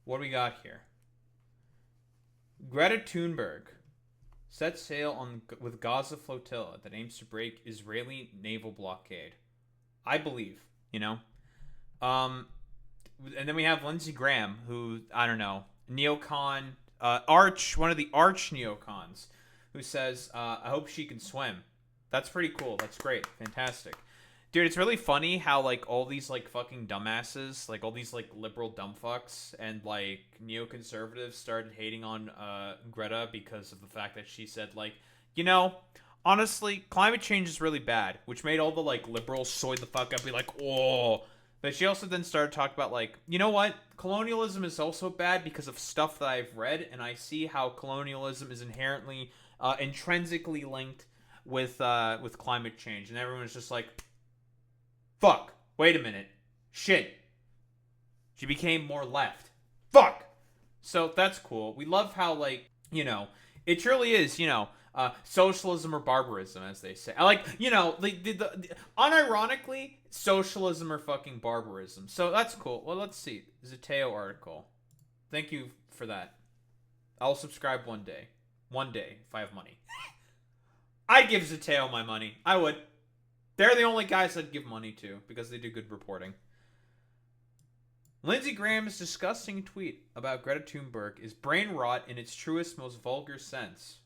What do we got here? Greta Thunberg sets sail with Gaza flotilla that aims to break Israeli naval blockade. I believe, you know. Um, and then we have Lindsay Graham, who I don't know, neocon, one of the arch neocons, who says, "I hope she can swim." That's pretty cool. That's great. Fantastic. Dude, it's really funny how like all these like fucking dumbasses, like all these like liberal dumb fucks and like neoconservatives started hating on Greta because of the fact that she said like, you know, honestly, climate change is really bad, which made all the like liberals soy the fuck up, be like, oh. But she also then started talking about like, you know what? Colonialism is also bad because of stuff that I've read, and I see how colonialism is inherently, intrinsically linked with climate change, and everyone was just like, fuck. Wait a minute. Shit. She became more left. Fuck. So that's cool. We love how, like, it truly is, socialism or barbarism, as they say. I like, unironically, socialism or fucking barbarism. So that's cool. Well, let's see. Zateo article. Thank you for that. I'll subscribe one day. One day, if I have money. I'd give Zateo my money. I would. They're the only guys I'd give money to because they do good reporting. Lindsey Graham's disgusting tweet about Greta Thunberg is brain rot in its truest, most vulgar sense.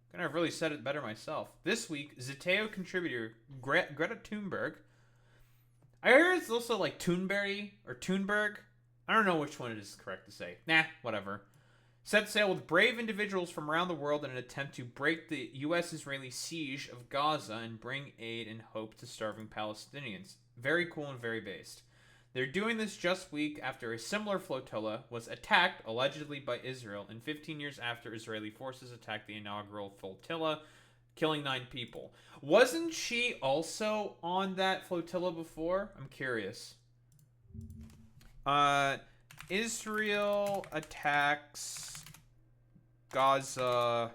Couldn't have really said it better myself. This week, Zateo contributor Greta Thunberg. I heard it's also like Thunberg or Thunberg. I don't know which one it is correct to say. Nah, whatever. Set sail with brave individuals from around the world in an attempt to break the U.S.-Israeli siege of Gaza and bring aid and hope to starving Palestinians. Very cool and very based. They're doing this just week after a similar flotilla was attacked, allegedly by Israel, and 15 years after Israeli forces attacked the inaugural flotilla, killing 9 people. Wasn't she also on that flotilla before? I'm curious. Israel attacks Gaza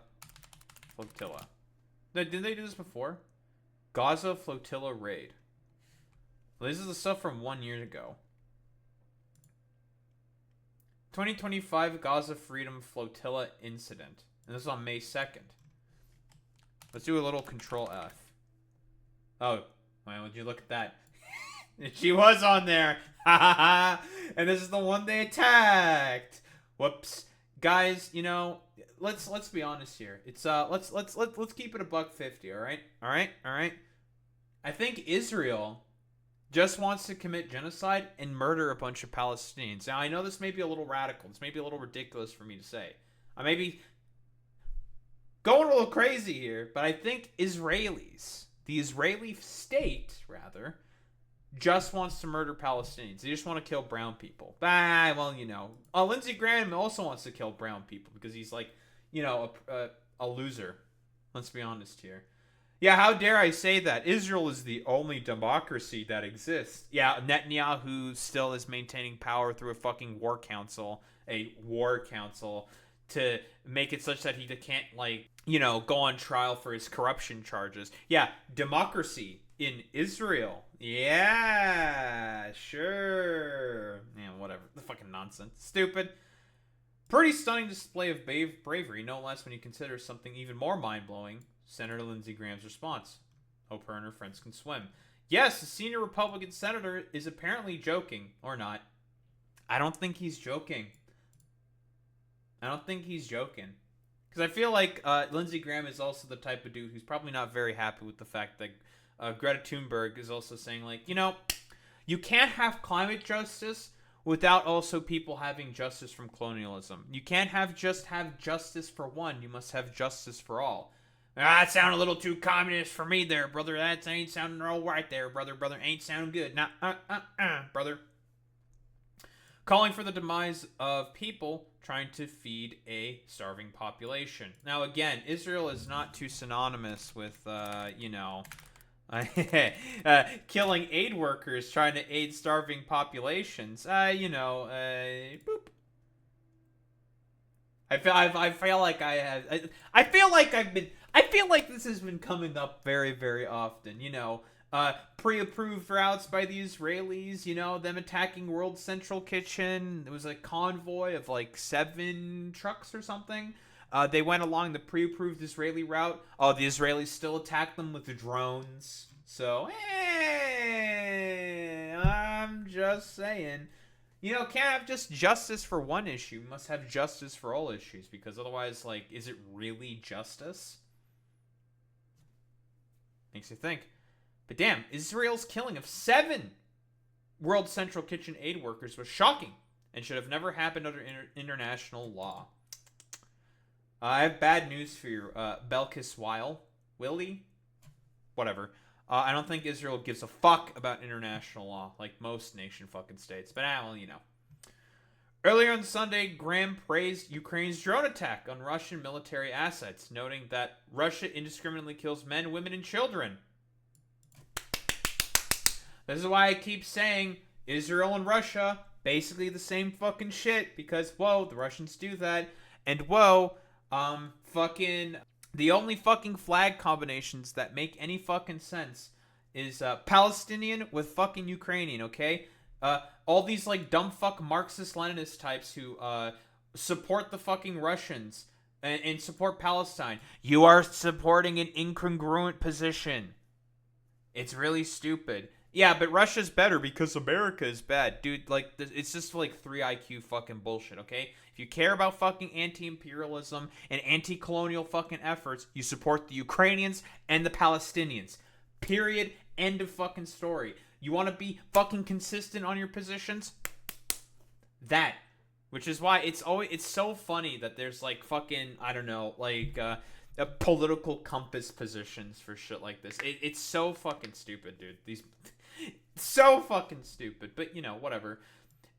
flotilla. No, didn't they do this before? Gaza flotilla raid. Well, this is the stuff from 1 year ago. 2025 Gaza Freedom Flotilla incident. And this is on May 2nd. Let's do a little Control F. Oh, well, would you look at that? She was on there. And this is the one they attacked. Whoops. Guys, let's be honest here. It's let's keep it a $1.50, all right? All right? I think Israel just wants to commit genocide and murder a bunch of Palestinians. Now, I know this may be a little radical. This may be a little ridiculous for me to say. I may be going a little crazy here, but I think Israelis, the Israeli state, rather, just wants to murder Palestinians. They just want to kill brown people. Lindsey Graham also wants to kill brown people because he's like, a loser. Let's be honest here. Yeah, how dare I say that? Israel is the only democracy that exists. Yeah, Netanyahu still is maintaining power through a fucking war council to make it such that he can't, go on trial for his corruption charges. Yeah, democracy in Israel. Yeah, sure. Yeah, whatever. The fucking nonsense. Stupid. Pretty stunning display of bravery, no less when you consider something even more mind-blowing. Senator Lindsey Graham's response. Hope her and her friends can swim. Yes, the senior Republican senator is apparently joking. Or not. I don't think he's joking. Because I feel like Lindsey Graham is also the type of dude who's probably not very happy with the fact that Greta Thunberg is also saying, you can't have climate justice without also people having justice from colonialism. You can't have justice for one. You must have justice for all. That sound a little too communist for me there, brother. That ain't sounding all right there, brother. Brother, ain't sounding good. Nah, brother. Calling for the demise of people trying to feed a starving population. Now, again, Israel is not too synonymous with, killing aid workers trying to aid starving populations. Boop. I feel like this has been coming up very, very often. Pre-approved routes by the Israelis, them attacking World Central Kitchen. It was a convoy of like 7 trucks or something. They went along the pre-approved Israeli route. Oh, the Israelis still attacked them with the drones. So, I'm just saying. Can't have just justice for one issue. You must have justice for all issues, because otherwise, like, is it really justice? Makes you think. But damn, Israel's killing of 7 World Central Kitchen aid workers was shocking and should have never happened under international law. I have bad news for you, Belkis Willie? Whatever. I don't think Israel gives a fuck about international law, like most nation fucking states. But, well, Earlier on Sunday, Graham praised Ukraine's drone attack on Russian military assets, noting that Russia indiscriminately kills men, women, and children. This is why I keep saying Israel and Russia, basically the same fucking shit, because, whoa, the Russians do that, and whoa, the only fucking flag combinations that make any fucking sense is Palestinian with fucking Ukrainian, okay? All these like dumb fuck Marxist-Leninist types who support the fucking Russians and support Palestine. You are supporting an incongruent position. It's really stupid. Yeah, but Russia's better because America is bad. Dude, like, it's just like 3 IQ fucking bullshit, okay? If you care about fucking anti-imperialism and anti-colonial fucking efforts, you support the Ukrainians and the Palestinians. Period. End of fucking story. You want to be fucking consistent on your positions? That. Which is why it's so funny that there's like fucking, I don't know, like, political compass positions for shit like this. It's so fucking stupid, dude. So fucking stupid, but whatever.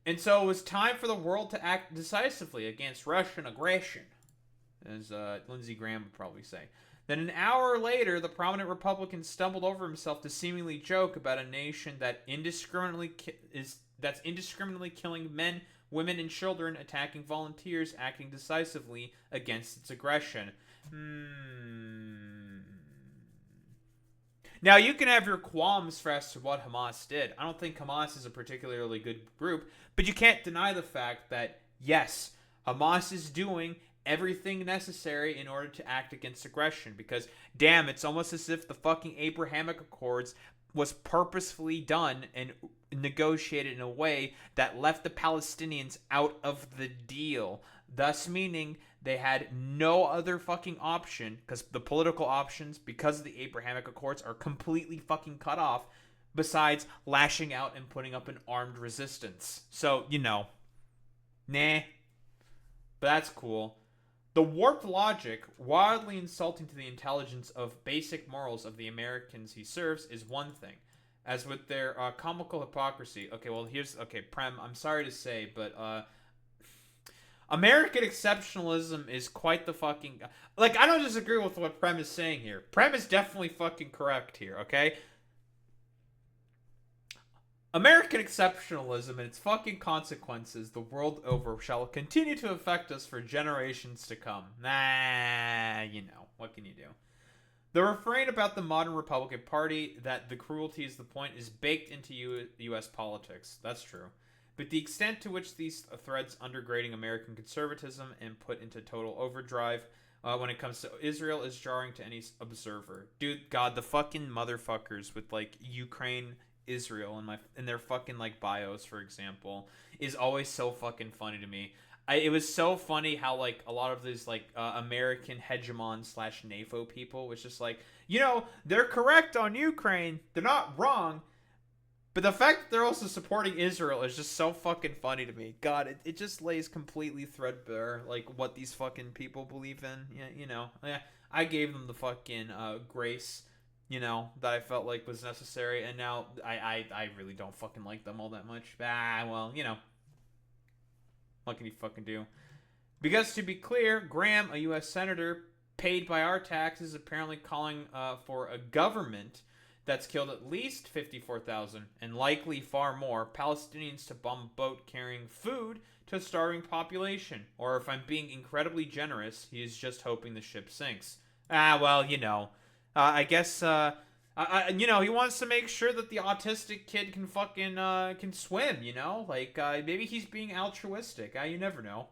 And so it was time for the world to act decisively against Russian aggression, as Lindsay Graham would probably say. Then an hour later, the prominent Republican stumbled over himself to seemingly joke about a nation that indiscriminately killing men, women, and children, attacking volunteers, acting decisively against its aggression. Now, you can have your qualms as to what Hamas did. I don't think Hamas is a particularly good group, but you can't deny the fact that, yes, Hamas is doing everything necessary in order to act against aggression, because, damn, it's almost as if the fucking Abrahamic Accords was purposefully done and negotiated in a way that left the Palestinians out of the deal, thus meaning they had no other fucking option, because the political options, because of the Abrahamic Accords, are completely fucking cut off, besides lashing out and putting up an armed resistance. So, nah. But that's cool. The warped logic, wildly insulting to the intelligence of basic morals of the Americans he serves, is one thing. As with their comical hypocrisy. Okay, Prem, I'm sorry to say, but American exceptionalism is quite the fucking... Like, I don't disagree with what Prem is saying here. Prem is definitely fucking correct here, okay? American exceptionalism and its fucking consequences the world over shall continue to affect us for generations to come. What can you do? The refrain about the modern Republican Party, that the cruelty is the point, is baked into U.S. politics. That's true. But the extent to which these threads undergrading American conservatism and put into total overdrive when it comes to Israel is jarring to any observer. Dude, God, the fucking motherfuckers with, like, Ukraine, Israel in their fucking, like, bios, for example, is always so fucking funny to me. It was so funny how, like, a lot of these, like, American hegemon / NAFO people was just like, they're correct on Ukraine. They're not wrong. But the fact that they're also supporting Israel is just so fucking funny to me. God, it just lays completely threadbare, like, what these fucking people believe in. I gave them the fucking grace, that I felt like was necessary. And now I really don't fucking like them all that much. What can you fucking do? Because, to be clear, Graham, a U.S. senator paid by our taxes, apparently calling for a government that's killed at least 54,000 and likely far more Palestinians to bomb a boat carrying food to a starving population. Or if I'm being incredibly generous, he is just hoping the ship sinks. I guess He wants to make sure that the autistic kid can fucking can swim. Like maybe he's being altruistic. You never know.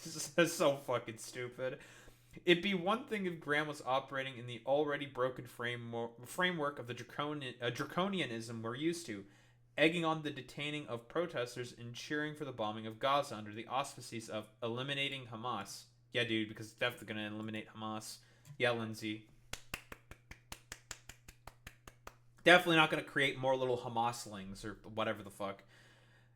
This is so fucking stupid. It'd be one thing if Graham was operating in the already broken framework of the draconianism we're used to, egging on the detaining of protesters and cheering for the bombing of Gaza under the auspices of eliminating Hamas. Yeah, dude, because it's definitely going to eliminate Hamas. Yeah, Lindsay. Definitely not going to create more little Hamaslings or whatever the fuck.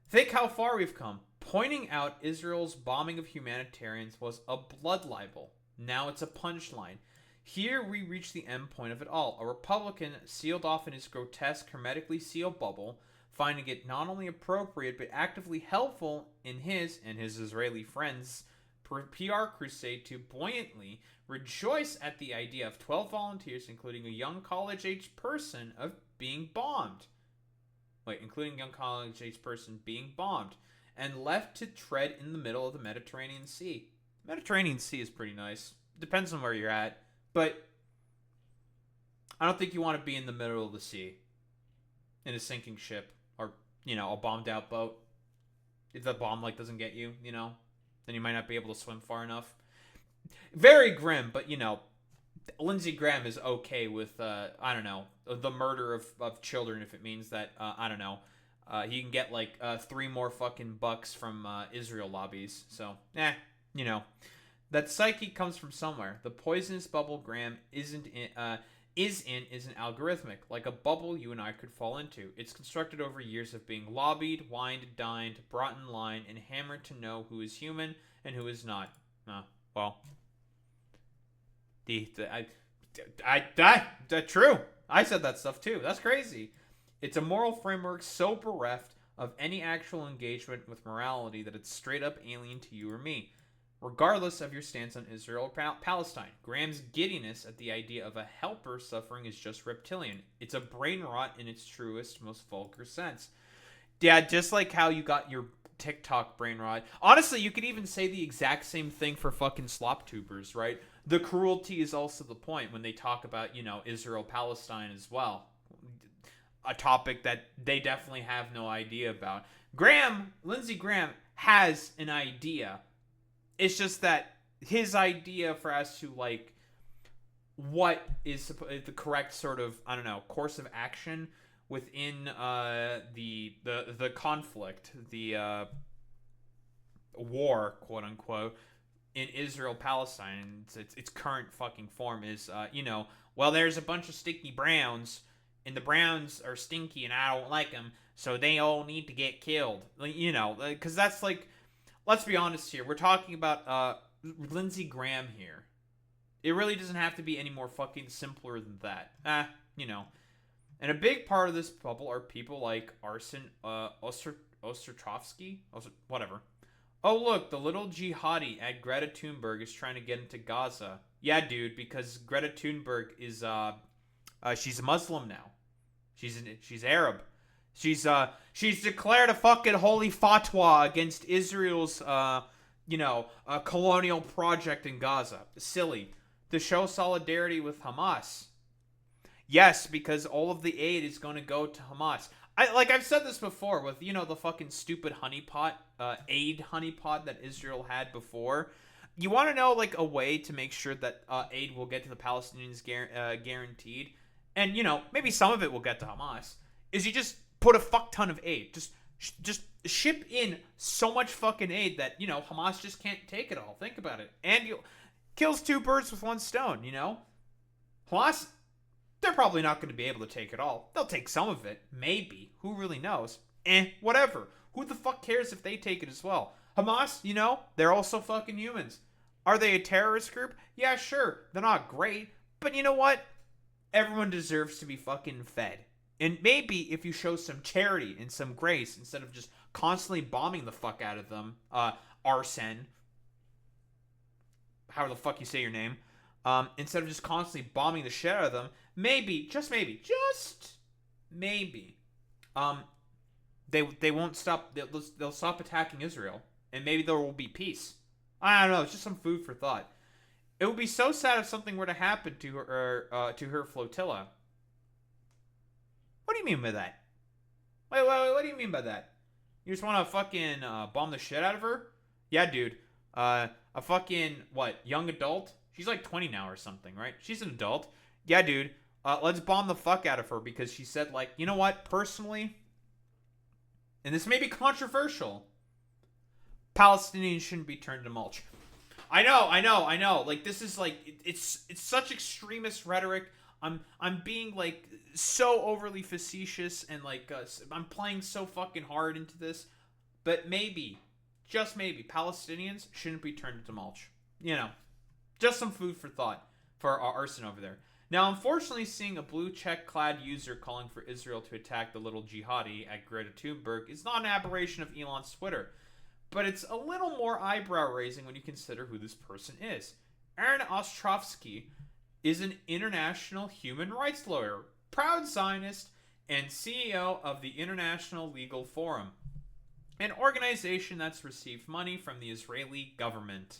Think how far we've come. Pointing out Israel's bombing of humanitarians was a blood libel. Now it's a punchline. Here we reach the end point of it all. A Republican sealed off in his grotesque, hermetically sealed bubble, finding it not only appropriate but actively helpful in his and his Israeli friends' PR crusade to buoyantly rejoice at the idea of 12 volunteers, including a young college-aged person, of being bombed. Including a young college-aged person being bombed, and left to tread in the middle of the Mediterranean Sea. Mediterranean Sea is pretty nice. Depends on where you're at, but I don't think you want to be in the middle of the sea in a sinking ship or, a bombed out boat. If the bomb doesn't get you, then you might not be able to swim far enough. Very grim, but Lindsay Graham is okay with the murder of children if it means that he can get 3 more fucking bucks from Israel lobbies. So that psyche comes from somewhere. The poisonous bubble Graham is isn't algorithmic, like a bubble you and I could fall into. It's constructed over years of being lobbied, wined, dined, brought in line, and hammered to know who is human and who is not. True. I said that stuff too. That's crazy. It's a moral framework so bereft of any actual engagement with morality that it's straight up alien to you or me, regardless of your stance on Israel or Palestine. Graham's giddiness at the idea of a helper suffering is just reptilian. It's a brain rot in its truest, most vulgar sense. Yeah, just like how you got your TikTok brain rot. Honestly, you could even say the exact same thing for fucking slop tubers, right? The cruelty is also the point when they talk about, Israel, Palestine as well. A topic that they definitely have no idea about. Lindsey Graham has an idea. It's just that his idea for as to what is the correct sort of course of action within the conflict, the war, quote unquote, in Israel Palestine, its current fucking form is there's a bunch of stinky Browns, and the Browns are stinky and I don't like them, so they all need to get killed. Because that's let's be honest here. We're talking about Lindsey Graham here. It really doesn't have to be any more fucking simpler than that. And a big part of this bubble are people like Arsen Ostrovsky, whatever. Oh look, the little jihadi at Greta Thunberg is trying to get into Gaza. Yeah, dude, because Greta Thunberg is she's Muslim now. She's Arab. She's declared a fucking holy fatwa against Israel's colonial project in Gaza. Silly. To show solidarity with Hamas. Yes, because all of the aid is going to go to Hamas. I've said this before with, the fucking stupid honeypot, aid honeypot that Israel had before. You want to know, a way to make sure that aid will get to the Palestinians guaranteed, and, maybe some of it will get to Hamas, is you just put a fuck ton of aid. Just ship in so much fucking aid that, Hamas just can't take it all. Think about it. And kills 2 birds with 1 stone, Hamas, they're probably not going to be able to take it all. They'll take some of it. Maybe. Who really knows? Whatever. Who the fuck cares if they take it as well? Hamas, they're also fucking humans. Are they a terrorist group? Yeah, sure. They're not great. But you know what? Everyone deserves to be fucking fed. And maybe if you show some charity and some grace instead of just constantly bombing the fuck out of them, Arsen, however the fuck you say your name, instead of just constantly bombing the shit out of them, maybe, just maybe, they won't stop. They'll stop attacking Israel, and maybe there will be peace. I don't know. It's just some food for thought. It would be so sad if something were to happen to her flotilla. What do you mean by that? Wait, what do you mean by that? You just want to fucking bomb the shit out of her? Yeah, dude. A fucking, what, young adult? She's like 20 now or something, right? She's an adult. Yeah, dude. Let's bomb the fuck out of her because she said, like, you know what? Personally, and this may be controversial, Palestinians shouldn't be turned to mulch. I know. Like, this is like, it's such extremist rhetoric. I'm being like so overly facetious and like I'm playing so fucking hard into this, but maybe, just maybe, Palestinians shouldn't be turned into mulch. You know, just some food for thought for our arson over there. Now, unfortunately, seeing a blue check-clad user calling for Israel to attack the little jihadi at Greta Thunberg is not an aberration of Elon's Twitter, but it's a little more eyebrow-raising when you consider who this person is. Aaron Ostrovsky is an international human rights lawyer, proud Zionist, and CEO of the International Legal Forum, an organization that's received money from the Israeli government.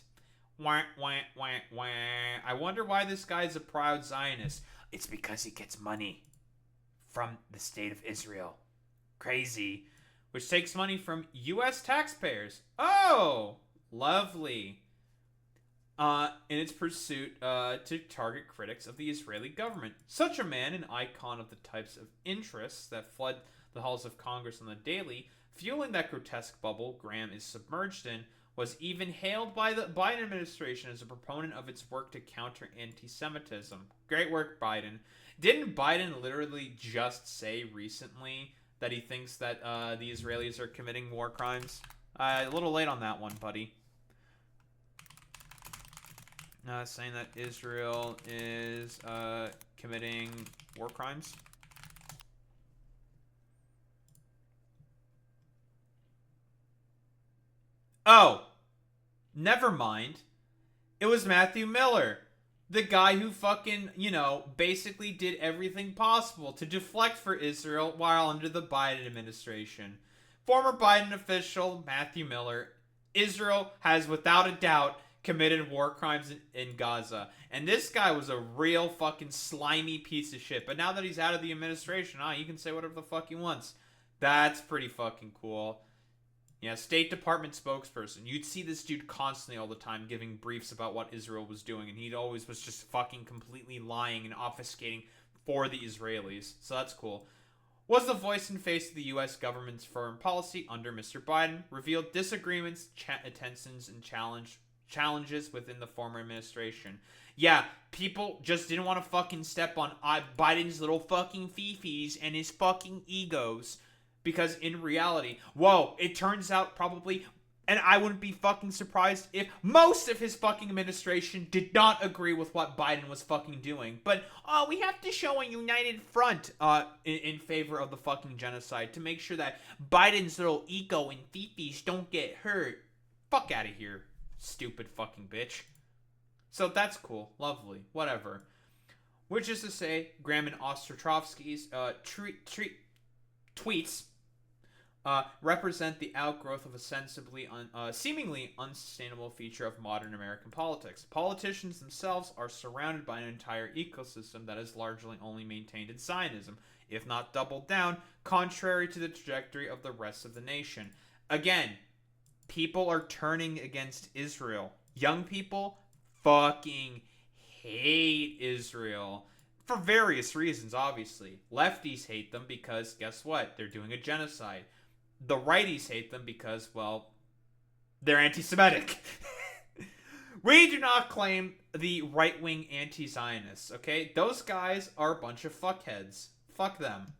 Wah, wah, wah, wah. I wonder why this guy's a proud Zionist. It's because he gets money from the state of Israel. Crazy. Which takes money from U.S. taxpayers. Oh, lovely. In its pursuit to target critics of the Israeli government. Such a man, an icon of the types of interests that flood the halls of Congress on the daily, fueling that grotesque bubble Graham is submerged in, was even hailed by the Biden administration as a proponent of its work to counter anti-Semitism. Great work, Biden. Didn't Biden literally just say recently that he thinks that the Israelis are committing war crimes? A little late on that one, buddy. Saying that Israel is committing war crimes. Oh, never mind. It was Matthew Miller, the guy who fucking, basically did everything possible to deflect for Israel while under the Biden administration. Former Biden official Matthew Miller, Israel has without a doubt committed war crimes in Gaza. And this guy was a real fucking slimy piece of shit. But now that he's out of the administration, he can say whatever the fuck he wants. That's pretty fucking cool. Yeah, State Department spokesperson. You'd see this dude constantly all the time giving briefs about what Israel was doing, and he always was just fucking completely lying and obfuscating for the Israelis. So that's cool. Was the voice and face of the U.S. government's foreign policy under Mr. Biden, revealed disagreements, tensions, and challenges within the former administration. Yeah, people just didn't want to fucking step on Biden's little fucking fifis and his fucking egos. Because in reality, it turns out probably, and I wouldn't be fucking surprised if most of his fucking administration did not agree with what Biden was fucking doing. But, we have to show a united front in favor of the fucking genocide to make sure that Biden's little ego and fifis don't get hurt. Fuck out of here, stupid fucking bitch. So that's cool. Lovely. Whatever. Which is to say, Graham and Ostrovsky's tweets represent the outgrowth of a seemingly unsustainable feature of modern American politics. Politicians themselves are surrounded by an entire ecosystem that is largely only maintained in Zionism, if not doubled down, contrary to the trajectory of the rest of the nation. Again, people are turning against Israel. Young people fucking hate Israel. For various reasons, obviously. Lefties hate them because, guess what? They're doing a genocide. The righties hate them because, they're anti-Semitic. We do not claim the right-wing anti-Zionists, okay? Those guys are a bunch of fuckheads. Fuck them.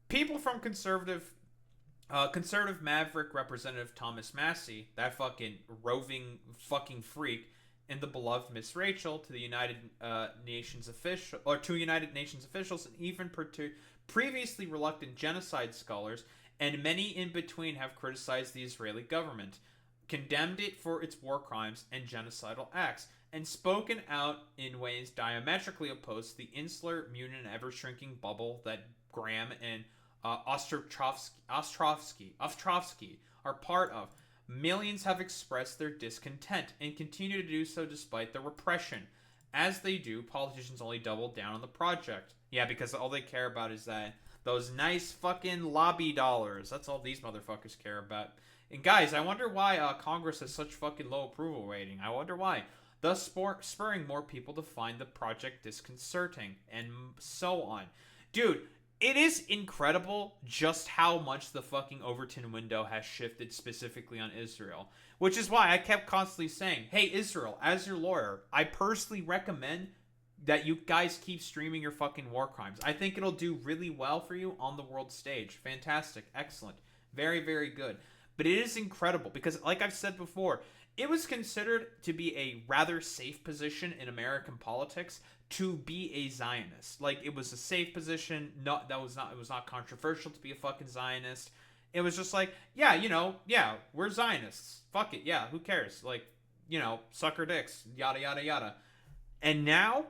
People from conservative maverick representative Thomas Massey, that fucking roving fucking freak, and the beloved Miss Rachel to the United Nations officials, and even previously reluctant genocide scholars, and many in between have criticized the Israeli government, condemned it for its war crimes and genocidal acts, and spoken out in ways diametrically opposed to the insular, mutant, and ever-shrinking bubble that Graham and Ostrovsky are part of. Millions have expressed their discontent and continue to do so despite the repression. As they do, politicians only double down on the project. Yeah, because all they care about is that those nice fucking lobby dollars. That's all these motherfuckers care about. And guys, I wonder why Congress has such fucking low approval rating. I wonder why. Thus spurring more people to find the project disconcerting, and so on. Dude, it is incredible just how much the fucking Overton window has shifted specifically on Israel. Which is why I kept constantly saying, hey, Israel, as your lawyer, I personally recommend that you guys keep streaming your fucking war crimes. I think it'll do really well for you on the world stage. Fantastic. Excellent. Very, very good. But it is incredible because, like I've said before, it was considered to be a rather safe position in American politics to be a Zionist. Like, it was a safe position. It was not controversial to be a fucking Zionist. It was just like, yeah, we're Zionists. Fuck it. Yeah, who cares? Like, suck our dicks, yada, yada, yada. And now,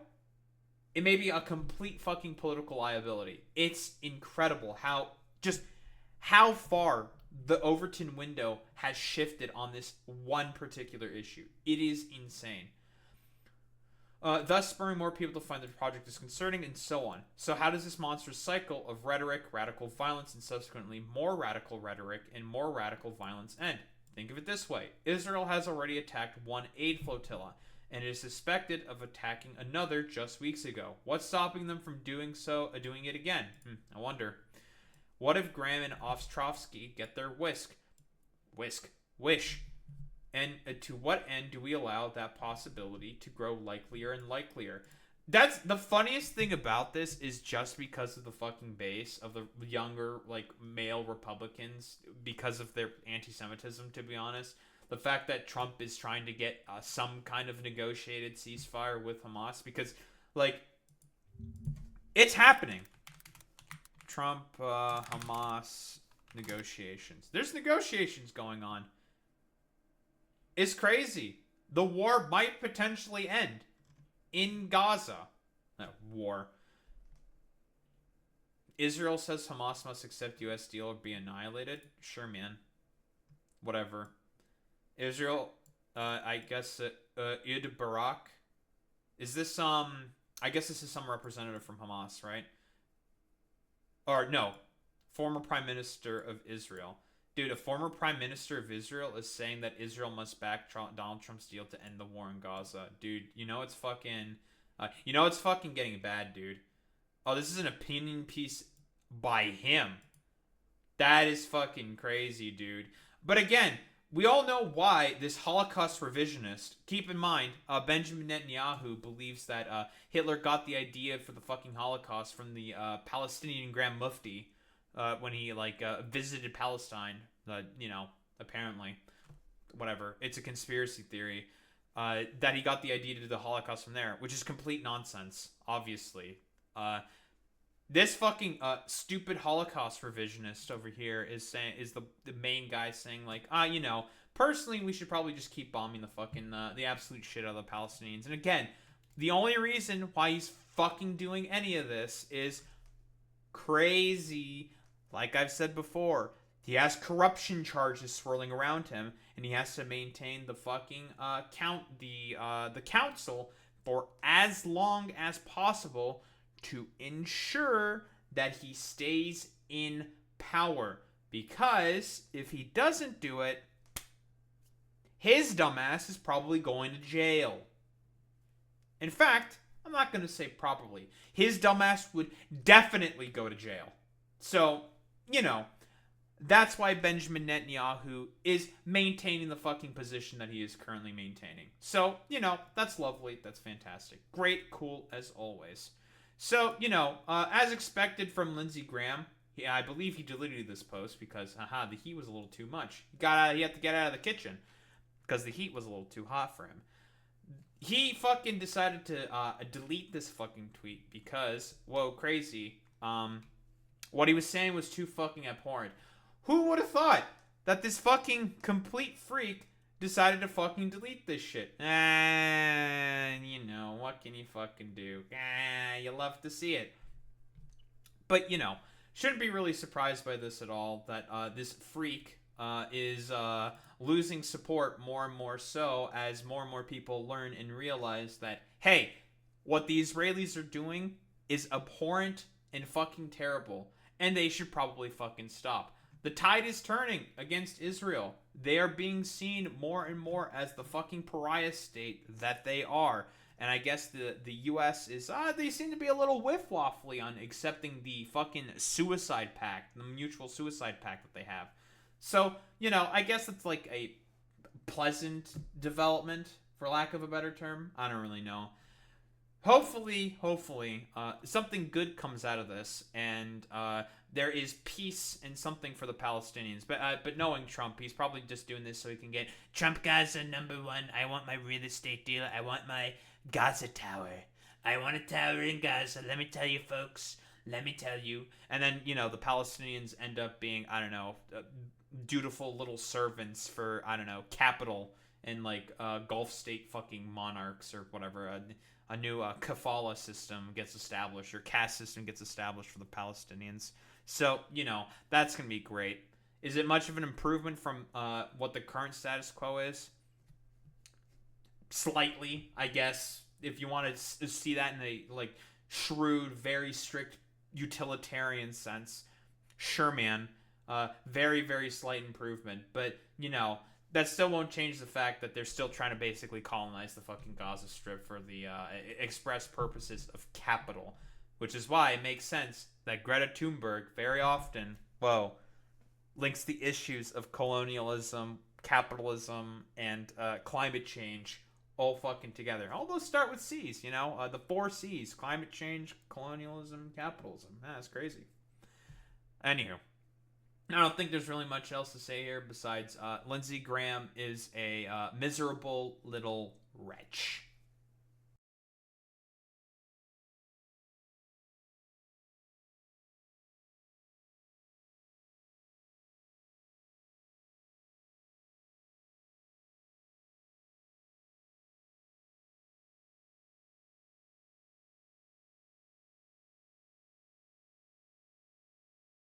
it may be a complete fucking political liability. It's incredible how far the Overton window has shifted on this one particular issue. It is insane. Thus spurring more people to find the project disconcerting, and so on. So how does this monstrous cycle of rhetoric, radical violence, and subsequently more radical rhetoric and more radical violence end? Think of it this way. Israel has already attacked one aid flotilla, and is suspected of attacking another just weeks ago. What's stopping them from doing it again? I wonder. What if Graham and Ostrovsky get their wish? And to what end do we allow that possibility to grow likelier and likelier? That's the funniest thing about this is just because of the fucking base of the younger, like, male Republicans, because of their anti-Semitism, to be honest. The fact that Trump is trying to get some kind of negotiated ceasefire with Hamas, because, like, it's happening. Trump, Hamas negotiations. There's negotiations going on. It's crazy. The war might potentially end in Gaza. War. Israel says Hamas must accept U.S. deal or be annihilated. Sure, man. Whatever. Israel, I guess, Id Barak. Is this, I guess this is some representative from Hamas, right? Or, no. Former Prime Minister of Israel. Dude, a former Prime Minister of Israel is saying that Israel must back Donald Trump's deal to end the war in Gaza. Dude, it's fucking... it's fucking getting bad, dude. Oh, this is an opinion piece by him. That is fucking crazy, dude. But again, we all know why this Holocaust revisionist, keep in mind, Benjamin Netanyahu believes that Hitler got the idea for the fucking Holocaust from the Palestinian Grand Mufti when he visited Palestine. Apparently, whatever. It's a conspiracy theory that he got the idea to do the Holocaust from there, which is complete nonsense. Obviously, this fucking stupid Holocaust revisionist over here is the main guy saying personally we should probably just keep bombing the fucking the absolute shit out of the Palestinians. And again, the only reason why he's fucking doing any of this is crazy. Like I've said before, he has corruption charges swirling around him, and he has to maintain the fucking the council for as long as possible to ensure that he stays in power. Because if he doesn't do it, his dumbass is probably going to jail. In fact, I'm not going to say probably. His dumbass would definitely go to jail. So, that's why Benjamin Netanyahu is maintaining the fucking position that he is currently maintaining. So, that's lovely. That's fantastic. Great, cool, as always. So, as expected from Lindsay Graham, I believe he deleted this post because, the heat was a little too much. He had to get out of the kitchen because the heat was a little too hot for him. He fucking decided to delete this fucking tweet because, whoa, crazy. What he was saying was too fucking abhorrent. Who would have thought that this fucking complete freak decided to fucking delete this shit? What can you fucking do? You love to see it. But, shouldn't be really surprised by this at all, that this freak is losing support more and more so as more and more people learn and realize that, hey, what the Israelis are doing is abhorrent and fucking terrible, and they should probably fucking stop. The tide is turning against Israel. They are being seen more and more as the fucking pariah state that they are. And I guess the U.S. is, they seem to be a little whiff-waffly on accepting the fucking suicide pact, the mutual suicide pact that they have. So, I guess it's like a pleasant development, for lack of a better term. I don't really know. Hopefully, something good comes out of this, and there is peace and something for the Palestinians. But knowing Trump, he's probably just doing this so he can get Trump Gaza #1. I want my real estate deal. I want my Gaza tower. I want a tower in Gaza. Let me tell you, folks. Let me tell you. And then, the Palestinians end up being, I don't know, dutiful little servants for, I don't know, capital and Gulf state fucking monarchs or whatever. A new kafala system gets established, or caste system gets established for the Palestinians. So, that's going to be great. Is it much of an improvement from what the current status quo is? Slightly, I guess. If you want to see that in a, shrewd, very strict utilitarian sense. Sure, man. Very, very slight improvement. But, that still won't change the fact that they're still trying to basically colonize the fucking Gaza Strip for the express purposes of capital. Which is why it makes sense that Greta Thunberg very often, links the issues of colonialism, capitalism, and climate change all fucking together. All those start with C's, the 4 C's: climate change, colonialism, capitalism. That's crazy. Anywho. I don't think there's really much else to say here besides Lindsay Graham is a miserable little wretch.